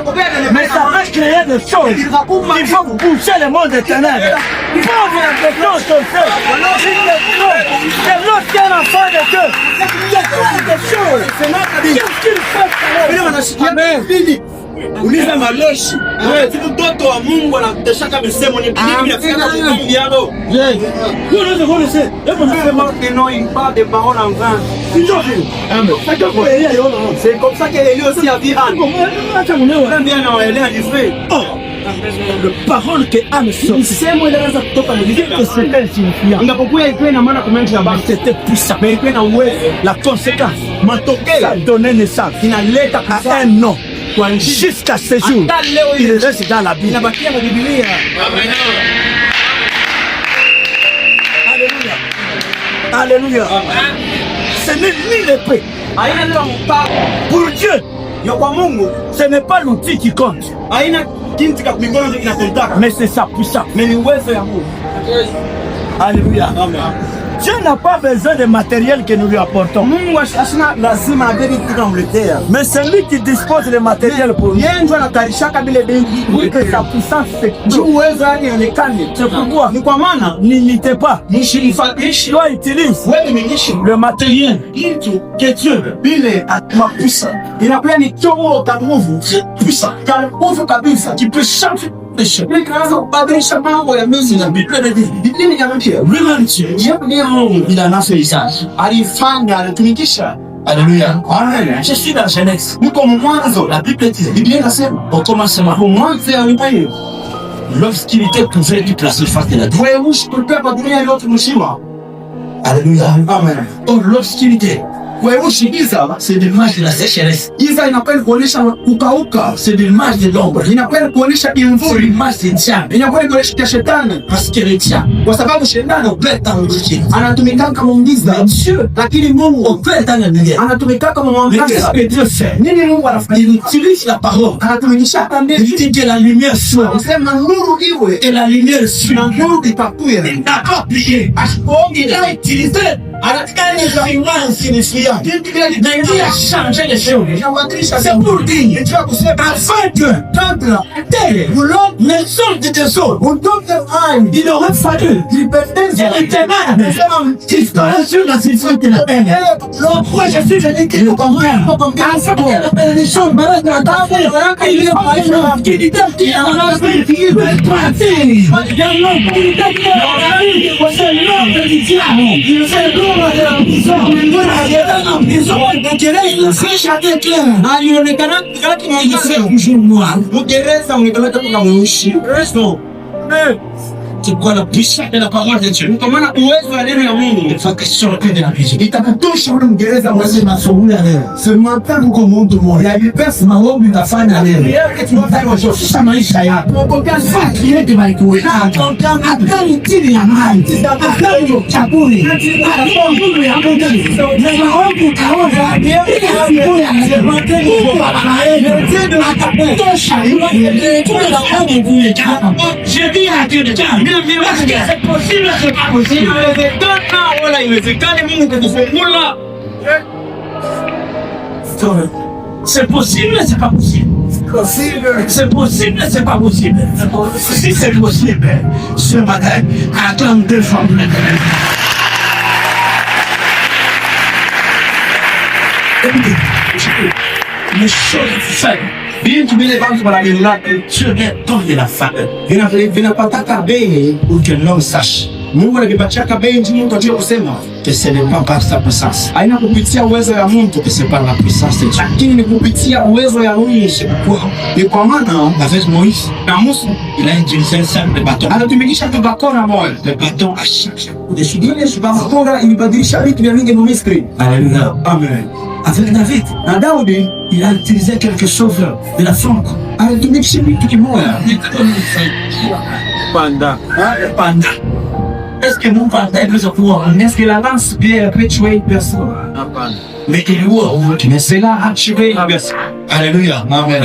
mais ça va créer des choses qui vont bouger le monde des ténèbres. Il faut ouvrir la déclenche au feu. C'est lorsqu'un enfant de Dieu, il y a des choses. Qu'est-ce qu'il fait? vile wanashikia bidii. Uliza maloshi. Wewe tu mtoto wa Mungu anateshaka misemo ni bidii inafika kwa Mungu yako. Vous connaissez? Non, il parle des paroles en vain. C'est comme ça qu'elle est aussi à dire Anne. Même bien anaelewa ni vrai. Le parole que Anne sort, Msemo inaweza kutoka que c'est insignifiant. Ingapokuwa ilikuwa ina maana kumenti ya Mais basi. c'était puissant. Mais ilikuwa na uwezo. La conséquence, Matokeo ça donnait naissance inaleta à kuzaa. un nom. Kwa njia Jusqu'à ce jour, hata leo il ile reste dans la Bible. inabakia na Biblia. Alléluia. Alléluia. Ce n'est ni l'épée. Haina ndio mpaka Pour Dieu, ya kwa Mungu. ce n'est pas l'outil qui compte, Haina kintu cha mikono inakontaka. mais c'est sa puissance. Mais ni uwezo ya Mungu. Alléluia. Amen. Dieu n'a pas besoin de matériel que nous lui apportons. Mungu ashina lazima abebe kitu kumletea. Mais c'est lui qui dispose le matériel pour nous. Yeye ndio anatarishaka bile benki Pour que sa puissance juu s'exprime. uwezo wake ionekane. C'est pourquoi Ni kwa maana n'imitez pas. mshirifanishi Toi utilise wewe minishi le matériel kitu que Dieu veut. bile atmapusa inakuwa ni chombo cha nguvu pusa cha nguvu kabisa Qui peut changer les choses. ili kaanza kubadilisha mambo ya Mungu na Biblia inamwambia Lui-même Dieu, ndiye Mungu il en a fait usage. alifanya alitumikisha. Alléluia. Je suis dans Genèse. Niko mwanzo La Bible dit, Biblia inasema au commencement, kwa mwanzo ya ulimwengu l'obscurité couvrait toute la surface de la terre. wewe ushikupepa dunia yote mzima. Alléluia. Amen. Oh, l'obscurité, Wewe ushigiza c'est l'image de la sécheresse. giza inakwenda kuonesha kukauka, C'est l'image de l'ombre. inakwenda kuonesha C'est imvuri, l'image du diable. inakwenda kuonesha shetani, Parce que le diable kwa sababu shetani opère dans l'obscurité. anatumika kama mwigiza, Mais Dieu lakini Mungu opère dans la lumière. anatumika kama Mais qu'est-ce mwangaza. que Dieu fait? Nini Mungu anafanya? Il utilise la parole. Anatumikisha hata Il ndege. dit que la lumière soit. Anasema nuru iwe, Et la lumière suit. na nuru itakuya. Il n'a pas prié. Il a utilisé un élément insignifiant. Mais il a changé les choses. C'est pour dire, afin que Kabla terre, les hommes de tes eaux, utoke hai il aurait fallu ipendeze que les ténèbres disparaissent sur la surface de la terre. Pourquoi je suis venu que nous comprenions afin que la bénédiction de la terre, il y a pas une opportunité qui est en train de partir. Il y a l'homme qui est c'est l'homme du diable. C'est l'homme alionekana Uingereza ungeleta kuna mweusi kwa la pisha na pamoja tu. Kwa maana uwezo wa neno la Mungu itakutosha ule Mwingereza mwezi masomula leo. Sema tangu kwa Mungu mmoja. Ya pesa maombi unafanya leo. Tunataka maisha yako. Kwa kazi yetu maikuwe. Akani tini ya mali. Akani chakuli. Akani nguvu ya Mungu. Na maombi utaona. C'est possible, c'est pas possible. Voilà, il veut quand les Mungu kufungula. C'est possible, c'est pas possible. C'est possible, c'est pas possible. Si c'est possible, ce matin, attends 2 femmes. Les choses faites. Bien tu les ventes para la culture de la femme. Vinapataka bei ukiona sashi. Mungu anakipachaka bei nje mtu ajue kusema que ce n'est pas par sa puissance. Haina kupitia uwezo ya mtu que c'est par la puissance de Dieu. Lakini ni kupitia uwezo ya Mungu kwa. Ni kwa maana avec Moïse, na Musa il a utilisé un simple bâton. Anatumikisha tu bakora moja, le bâton à chaque. Udeshidile bakora ilibadilisha vitu vya vingi mu Misri. Haleluya. Amen. Avec David, na Daudi, il a utilisé quelque chose de la flamme. Anatumikisha vitu kimoja. Panda. Panda. Est-ce que mon panda est plus au pouvoir? Est-ce que la lance peut tuer personne? Mais il est mais c'est là à tuer la personne. Alléluia. Amen.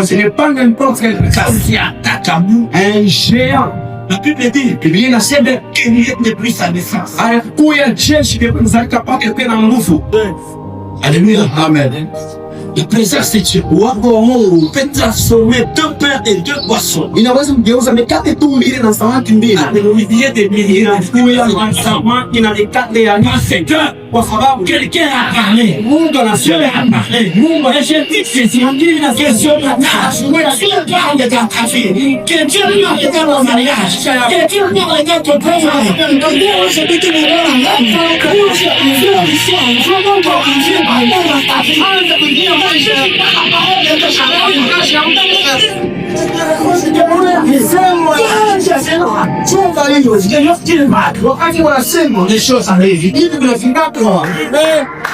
Ce n'est pas n'importe quel cas. Si attaque un géant. La Bible dit, il y a assez de kilomètres depuis sa naissance. Alors, où il y a un jeune qui est capable de faire un mouvement. Alléluia. Amen. La présence de Dieu. Wako peut transformer 2 pains et 2 poissons. Inaweza kugeuza mikate tu mbili na samaki mbili. Alléluia de mbili. Kwa samaki na mikate ya nafsi. Kwa sababu quelqu'un a parlé. Mungu anasema parler. Mungu anashiriki sisi ngine na kesho na nafsi. Wewe sio kama ya kafi. Quelqu'un lui a fait un mariage. Quelqu'un lui a fait un mariage. Ndio shabiki ni wakati wanasema les choses arrivent, hivi vinafika kwa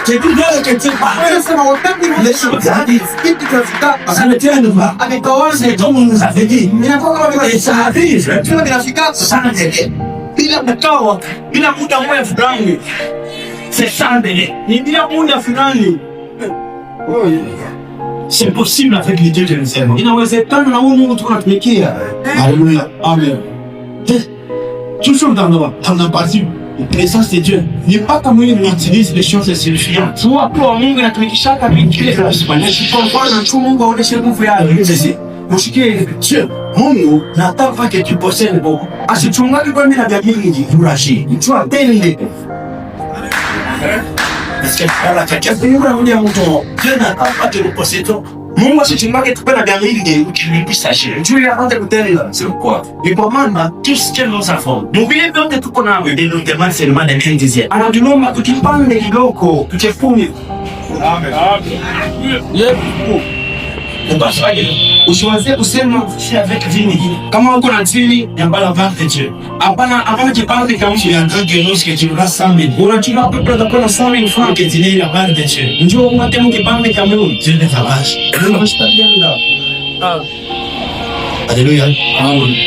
c'est tout bien que tu parles. C'est mon temps les choses arrivent. Kitu kinafika ça ne tient pas. Avec toi c'est tout le monde ça fait dit. Il y a pas comme ça arrive. Tu vois vinafika ça ne tient pas. Bila mkao, bila muda mrefu fulani. C'est ça délai. Ni bila muda fulani. C'est possible avec les dieux de l'Israël. Inawezekana na Mungu tunatumikia. Alléluia. Amen. Toujours dans la partie de présence de Dieu. Ni pas comme il utilise les choses insignifiantes. Tu vois kwa Mungu anatumikisha kile kwa sababu na tu Mungu aoneshe nguvu yake. Sisi mshikie Dieu. Mungu nataka que tu possèdes beaucoup. Asichungaje kwa mimi na vya mingi furashi. Tu atende. Parce que la cacasse Mungu anaambia mtu Dieu nataka que tu possèdes. Mungu asichungage tupenda vya mingi ukilipisha shehe. Juu ya hata kutenda c'est quoi? Et comment tout ce que nous avons. N'oubliez pas que tuko na wewe ndio demande seulement de 15 dizier. Anatunomba tukipande kidogo tuchefumi. Amen. Amen. Usiwazie kusema avec dini. Kama uko na dini nyambala vante Dieu. Hapana kipande kama ya ndio que tu vas samedi. Unachukua pepe za kwa samedi franc que dini ya vante Dieu. Njoo umate mkipande kama huyo Dieu ne travaille. Alléluia.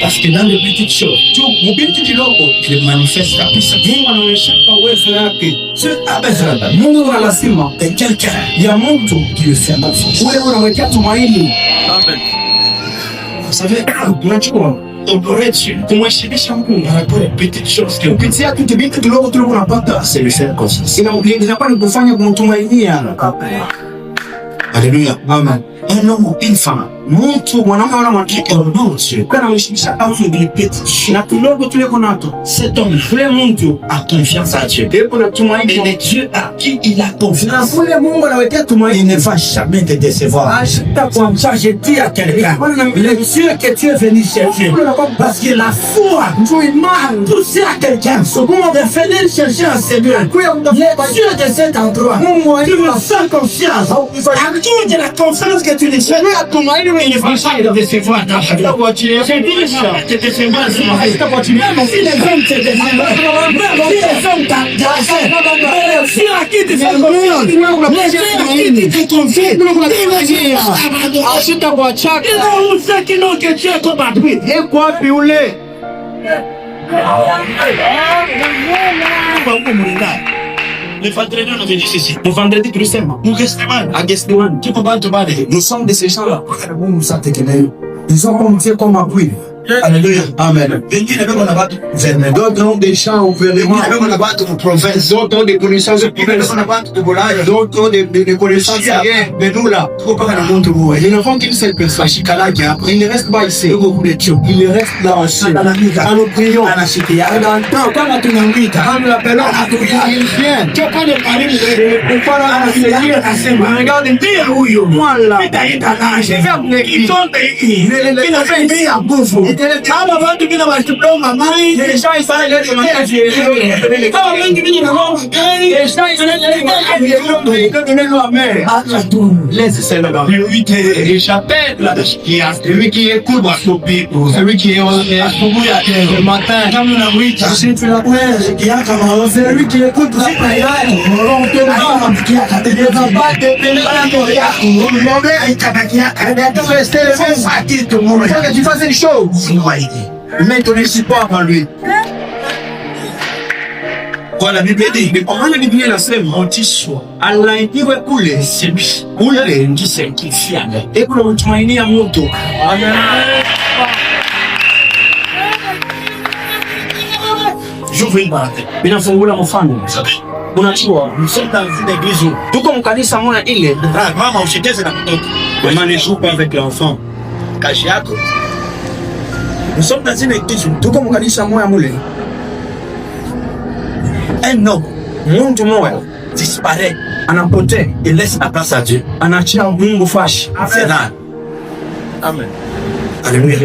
Parce que dans les petites choses, tout mubiti kidogo il manifeste kabisa. Mungu anaonyesha uwezo wake. Mungu anasema quelqu'un ya mtu qui le fait confiance. Wewe unaweka tumaini. Amen. Vous savez, unachukua operation kumheshimisha Mungu anapoa petites choses. Kupitia kitu vitu kidogo tu unapata c'est le faire confiance. Inakuwa ni kufanya kumtumainia. Alléluia. Amen. Un homme, une femme mtu mwanaume wala mwanamke mmoja kana mshikisha au ngilipeti na kidogo tule konato cet homme frère mtu a confiance à Dieu et pour le tumaini de Dieu à qui il a confiance ule Mungu anawekea tumaini ne va jamais te décevoir achita kwa mchaje tia quelqu'un le Dieu que tu es venu chercher parce que la foi tu imagines tout ça à quelqu'un ce qu'on va faire chercher à Seigneur le Dieu de cet endroit tu me sens confiance à qui de la confiance que tu les cherches à tumaini il va jamais te décevoir ta voiture c'est dit ça te décevoir ta voiture même si les hommes te décevoir même si les hommes t'agacent si la qui te fait confiance te confie achita kwa chaka ila usaki no que tu es combattu et quoi piule le vendredi, on avait dit ceci. Le vendredi, tu le sais, nous sommes de ces gens-là. Ils ont commencé comme appui. Alléluia. Amen. D'autres ont des champs au gouvernement. D'autres ont des connaissances d'autres ont des connaissances mais nous là, ils ne font qu'une seule personne. Ils ne restent pas ici. Ils restent là aussi. Quand nous prions, quand nous l'appelons, ils viennent. Tu pas de parler pour faire la semaine. Regarde, voilà. Ils sont il a fait une à bouffe. Kama watu bila diploma mali nilishai sana ile mali kama wengi mimi na mambo nilishai sana ile acha tu laisse cela dans le chapelle là qui a celui qui écoute va stopper celui qui est asubuhi ya kesho le matin kama na wita si tu la pèse qui a kama celui qui écoute c'est pas yeye on te va qui a des pas de pénétration ya on va ikabakia quand tu restes le même fatigué tout le monde faut que tu fasses une chose mais ton support par lui. Voilà, la Bible dit, mais comment la Bible la sème, on t'y soit. Allah est dit, ouais, coulé, c'est lui. Coulé, qui s'est qui fiable. Et pour le tumaini à moto. Amen. J'ouvre une barre. Mais dans son boulot, mon fan, unajua msenta d'église. Tuko mkanisa mwana ile. Mama ushiteze na mtoto. Maman ne joue pas avec l'enfant. Kazi yako. Nous sommes dans une église, tout comme on a dit ça, moi, un homme, monde disparaît, en emporté, il laisse la place à Dieu. En attirant Mungu fâche, c'est rare. Amen. Alléluia.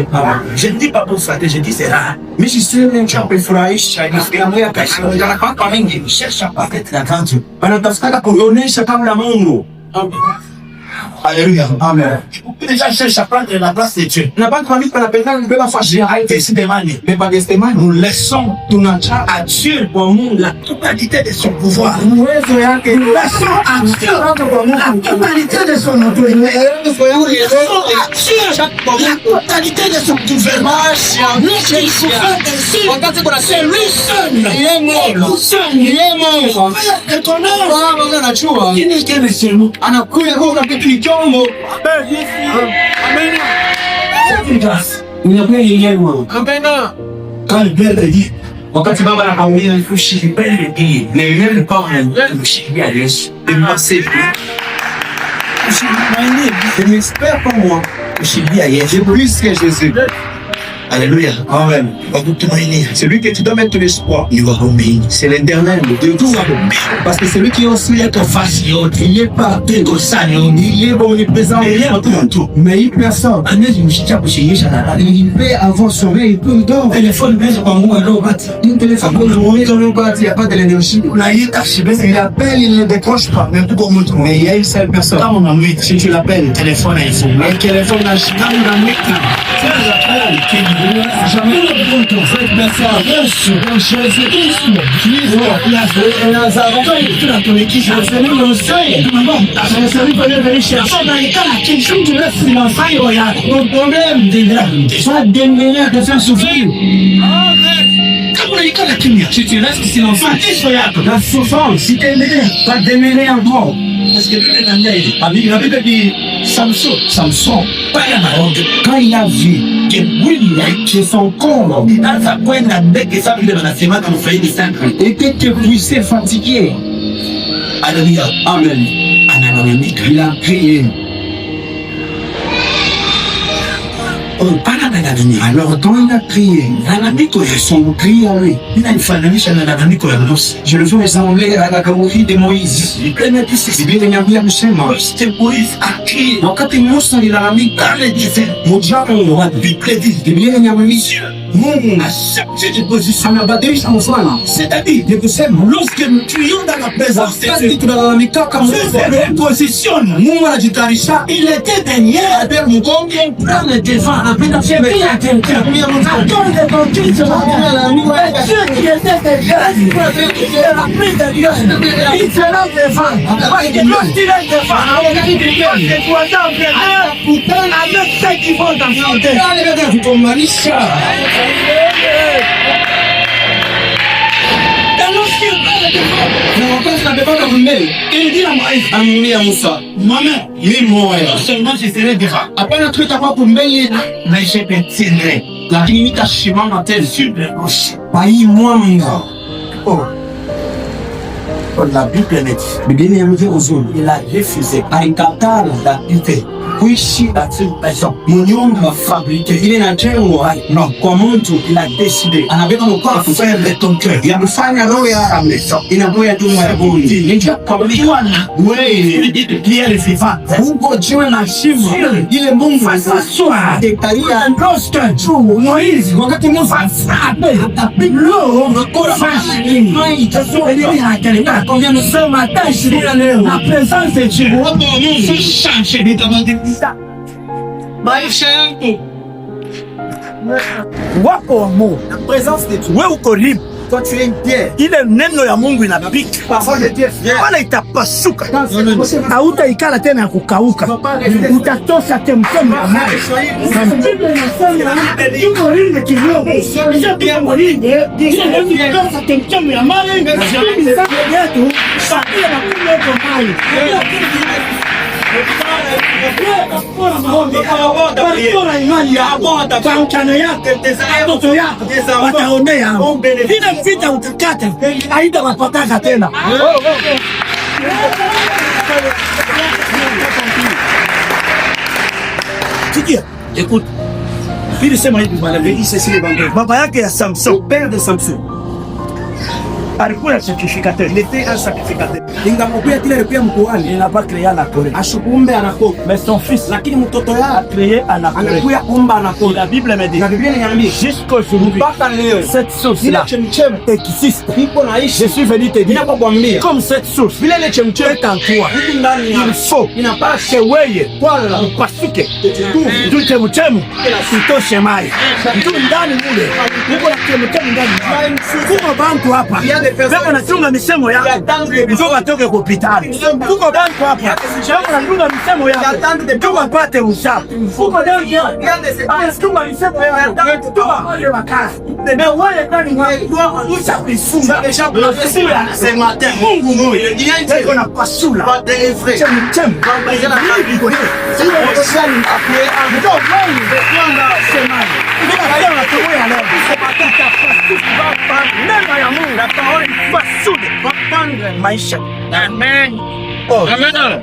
Je ne dis pas pour flatter, je dis c'est rare. Mais je suis un champ effrayé, je suis un peu caché. Je ne pas quand même, je cherche à paraître la grande. Pendant que ça, pour donner, c'est comme la Mungu. Alléluia. Amen. Les gens cherchent à prendre la place de Dieu. N'a pas envie qu'on appelle ça, on ne peut pas faire mais pas de nous laissons tout notre à Dieu pour nous la totalité de son pouvoir. Nous laissons à Dieu pour nous la totalité de son autorité. Nous laissons à Dieu la totalité de son gouvernement. Regardez qu'on a fait lui seul. Il est mort. Il est mort. Et ton œuvre, on a tué. Il n'est qu'un seul. On a coupé le Jongo. Amen. Amen. Quand le Père dit, wakati baba anakamwambia ushibebe hii na yule pale mshibia Yesu imase ushibebe j'espère pour moi ushibia Yesu plus que Jésus. Alléluia. Amen. C'est lui que tu dois mettre l'espoir. Il va obéir. C'est l'éternel. De tout va obéir. Parce que c'est lui qui est aussi être face. Il est partout au sang. Il est omniprésent. Il est tout. Mais il personne. Il peut avoir sauvé. Il peut donc. Téléphone, mais je prends moi l'eau. Il téléphone, il n'y a pas de l'énergie. Il appelle, il ne décroche pas. Mais il y a une seule personne. Si tu l'appelles, téléphone, il faut. Mais le téléphone, il jamais le pour faire merci à Yesu Jésus-Christ. Ton équipe, je sais même le seuil. Je sais même pas venir chercher dans les cas. Quelqu'un qui laisse silencieux, il y a un problème de soit déménagé de faire souffrir. Si tu restes silencieux, la souffrance, si tu es déménagé, pas déménager encore. Parce que la Bible dit Samson, pas la marotte, quand il a vu que William, qui est son corps, dans sa pointe, la bec et sa vie de la semaine, comme failli de 5 ans, et que tu puisses fatigué. Alléluia. Amen. Il a prié. Alors quand il a prié, son prière, il a ifananisha na lalamiko ya Musa. Je le vois ressemblé à la kauli de Moïse. Biblia inaniambia kusema wakati Musa alilalamika, Biblia inaniambia Mungu anabadilisha mfano. C'est-à-dire de kusema lorsque nous crions dans la présence de Dieu, tunalalamika kama positionne. Mungu anajitayarisha, il était derrière Albert Mugongo, prendre le devant, apenda kuambia quelqu'un. Il dit à Moïse, amwambia Musa, mimi moyo seulement je serai devant. Hapana tutakuwa pembeni na ishepetine. Lakini nitashimama tena sur le rocher. Kwa hii mwanga. La Bible dit, Biblia inaniambia uzuri, il a refusé, alikataa David kuishi katika pesa. Mnyonge wa fabrike ile inajengwa no kwa mtu ila decide anabeba mkoa kufanya betonke yamfanya roho ya amesha inaboya tu mwa bonzi ninja kwa bwana wewe pia alififa huko jiwe na shimo ile Mungu asaswa dekaria rosta tu Moizi wakati Musa asabe atapiglo mkoa fashi mai tasoma ile hakalika kwa vile nasema tashi leo na presence chibu hapo Musa change vitabadilika maisha yangu wako wa Mungu na presence de Dieu. Wewe uko libre, toi tu es une pierre. Ile neno ya Mungu inapika. Parole de Dieu. Wala itapasuka. Hautaikala tena ya kukauka. Utatosha temtemo ya maji. Yuko linde kidogo. Sio mwilinde. Utatosha temtemo ya maji. Yetu sakia na kule kwa maji. Kwa imani yako, mchana yako, watoto yako wataonea. Ile vita utakata, haita wapataka tena. Sikia, écoute. Bili sema hivi bwana, baba yake ya Samson, père de Samson. Alikuwa un sacrificateur. Il était un sacrificateur. Ingamwambia kile alikuwa mkuhani. Il n'a pas créé un acteur. Ashukumbe anako. Mais son fils, lakini mtoto yake a créé un acteur. Alikuwa kumba anako. La Bible me dit. La Bible inaniambia jusqu'aujourd'hui. Mpaka leo. Cette source là existe. Iko naishi. Je suis venu te dire. Ninakwambia. Comme cette source. Vile ile chemchemi est en toi. Il faut. Inapaswa wewe kwala upasuke. Ndio chemchemi. Sitoshe mai. Ndio ndani mule. Niko na chemchemi ndani. Kuna bantu hapa. Beko natunga misemo yako. Ndio watoke kwa hospitali. Uko bantu hapa. Beko natunga misemo yako. Ndio wapate usafi. Uko ndani ya. Tunga misemo yako. Ndio wakazi. Ndio wewe ndani mwako usafi funga. C'est matin. Mungu moyo. Ndio na pasula. Chemchem. Ndio la parole va prendre maisha. Amen. Oh. Amen.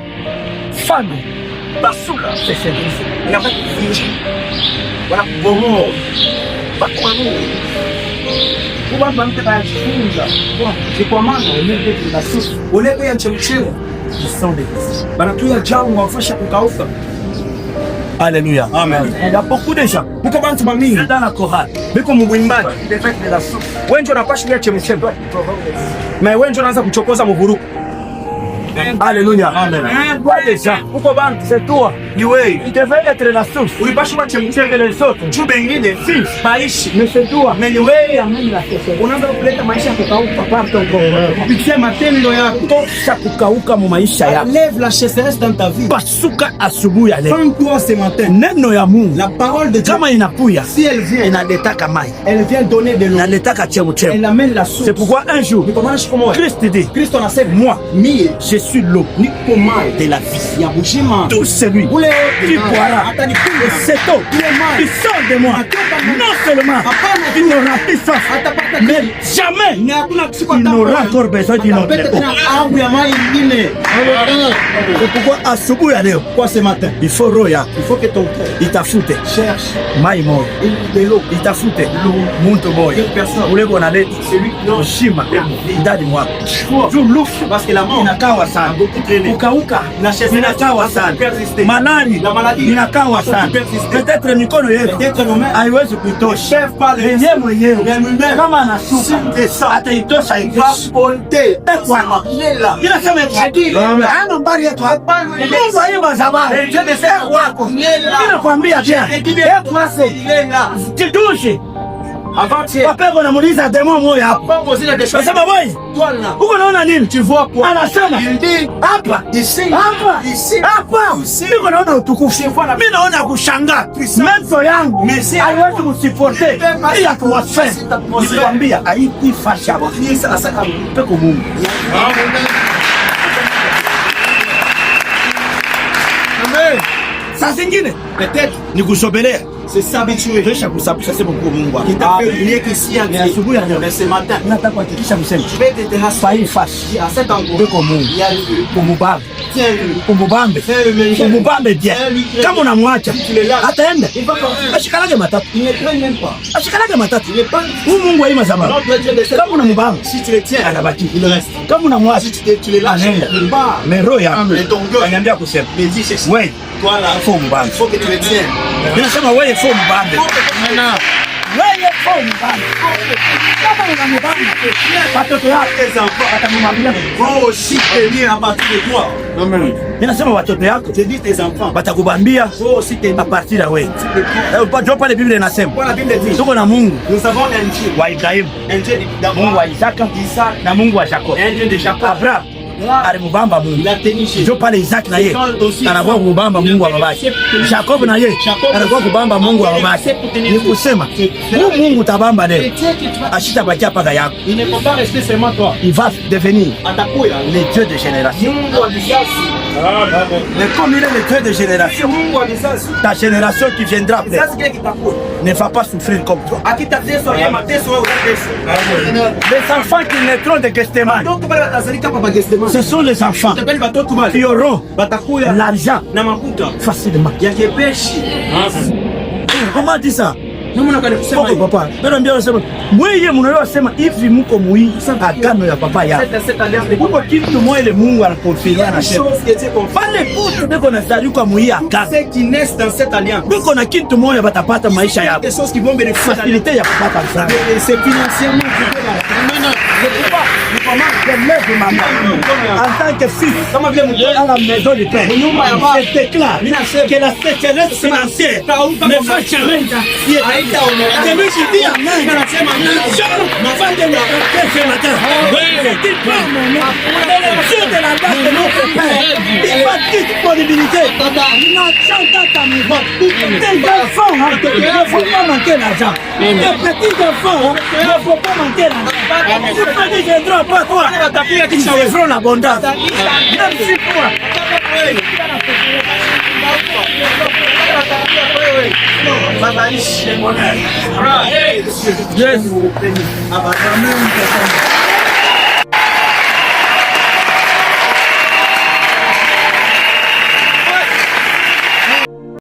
Femme. Basula. C'est service. Il n'a pas de vie. Voilà. Bon. Pas quoi nous. Pourquoi pas me faire bon, je commande on la sauce. On est bien chemchele. Ils sont des. Banatuya jangu wafasha kukauka. Alléluia. Amen. Il y a beaucoup de gens. Pourquoi bantu mamini dans la chorale. Biko mwimbaji. De la soupe. Wengi wanapasha ya chemchele. Mais wengi wanaanza kuchokoza mvuruku. Alléluia. Amen. Quoi déjà? Pourquoi bantu c'est toi? Iwe. Il devait être la source. Ulipasha chemchele les autres. Tu bengine si maisha. Mais c'est toi. Mais iwe ameni la source. Unaanza kuleta maisha kukauka partout encore. Kupitia matendo yako tosha kukauka mu maisha yako. Lève la sécheresse dans ta vie. Pasuka asubuhi ya leo. Prends-toi ce matin. Neno ya Mungu. La parole de Dieu. Kama inakuya. Si elle vient inaletaka mai. Elle vient donner de l'eau. Inaletaka chemchele. Elle amène la source. C'est pourquoi un jour Christ dit, Christ on a fait moi, je suis l'eau de la vie. Yabushima. Tout celui qui boira de cette eau qui sort de moi. Non seulement il n'aura plus soif, Mais jamais il n'aura encore besoin d'une autre époque. C'est pourquoi asubuhi ya leo, Quoi ce matin? il faut roho yako Il faut que ton cœur itafute cherche mai moyo, de l'eau. itafute muntu moyo ule bonaleta Celui qui non ushima ndani mwako. parce que la mort Inakawa sana, beaucoup traîné. kukauka La chaise inakawa sana, persisté. malali La maladie inakawa sana. persisté. Peut-être mikono yetu Peut-être nos mains haiwezi kuitosha. peuvent pas les Yeye mwenyewe Lui-même. kama anasuka ataitosha hivi. monter. Kila sema ana mbari yetu hapa. Mungu aiba zamani. Dieu ne sait wako. Ninakwambia pia. Tidushe. Avant-hier, Wapego namuuliza demo moja hapa. pas poser des choses. Nasema boy, Toi là, uko naona nini? tu vois quoi? Anasema Il dit hapa. ici, Hapa. ici, Hapa. Niko naona utukufu. Mimi naona kushangaa. Menzo yangu haiwezi kusipote. Ili atuwaseme. Nikwambia haiti fasha. Peko Mungu. Amen. Saa zingine Peut-être ni kusogelea. c'est s'habituer. Kisha kusababisha sema kwa Mungu. Qui t'a fait oublier qu'ici Ni asubuhi ya leo. mais ce matin, Nataka kuhakikisha mseme. je vais te terrasser. Fai fashi. À cet endroit, Peko Mungu. il y a Dieu. Kumubambe. Tiens-le. Kumubambe. Kumubambe bien. Kama unamwacha ataenda. Il va partir. Ashikalage matatu. Il ne traîne même pas. Ashikalage matatu. Il n'est pas. Huyu Mungu aima zamani. Notre Dieu de cette Kama unamubamba si tu le tiens, anabaki. il reste. Kama unamwacha Si tu le lâches, anaenda. il part. Mais roho yangu Et ton cœur ananiambia kusema me dit ceci. wewe Toi là, fo mbambe. il faut que tu le tiennes. Ninasema wewe fo mbambe. Maintenant, Wewe fo mbambe. Kama unamubamba watoto yako tes enfants watamwambia. vont aussi tenir à partir de toi. Amen. Ninasema watoto yako Je dis tes enfants watakubambia vont aussi tenir a partir ya wewe. de toi. Pale Biblia inasema Quoi la Bible dit? tuko na Mungu Nous avons un Dieu. wa Ibrahimu, Un Dieu Mungu d'Abraham, wa Isaka d'Isaac, na Mungu wa Yakobo. un Dieu de Jacob. Abraham alimubamba Mungu. Il a tenu chez Ndio pale Isaac na ye anakuwa kubamba Mungu wa babake. Jacob na ye anakuwa kubamba Mungu wa babake. Ni kusema huyu Mungu tabamba leo ashitabakia paka yako. Il ne peut pas rester seulement toi. Il va devenir Atakuya. le Dieu de génération. Mungu wa vizazi. Mais comme il est le Dieu de génération, Mungu wa vizazi. ta génération qui viendra après Vizazi kile kitakuwa. ne va pas souffrir comme toi. Akitateso yeye mateso wewe utateso. Les enfants qui naîtront de Gethsemane, Watoto bale watazalika hapa Gethsemane. ce sont les enfants Tabeli watoto bale. qui auront Batakuya l'argent na makuta facilement. ya kepeshi. Comment dit ça? Namna gani kusema Poko hivi? papa. Pero ndio nasema mweye mnaelewa sema hivi mko muhii agano ya papa yako. Cette alliance de Huko kitu moja ile Mungu anakonfirmia na sema. chose qui était confirmée. Pale putu beko na zali kwa muhii agano. Ceux qui naissent dans cette alliance. Beko na kitu moja batapata maisha yako. Des choses qui vont bénéficier de Facilité ya kupata msaada. c'est financièrement maintenant. Je lève ma main en tant que fils Kama vile mtoto dans la maison du Père. Je déclare que la sécheresse financière ne va jamais celui qui dit Amen. Va de le faire ce matin. Je dis pas mon nom. Mais le Dieu de la base de notre Père, il va disponibilité. N'attends ta maison. Tes enfants ne faut pas manquer l'argent. Tes petits enfants ne faut pas manquer l'argent. Tu peux dire que je ne pas toi. Ils feront l'abondance. Même si toi. Baba ishi. Yes.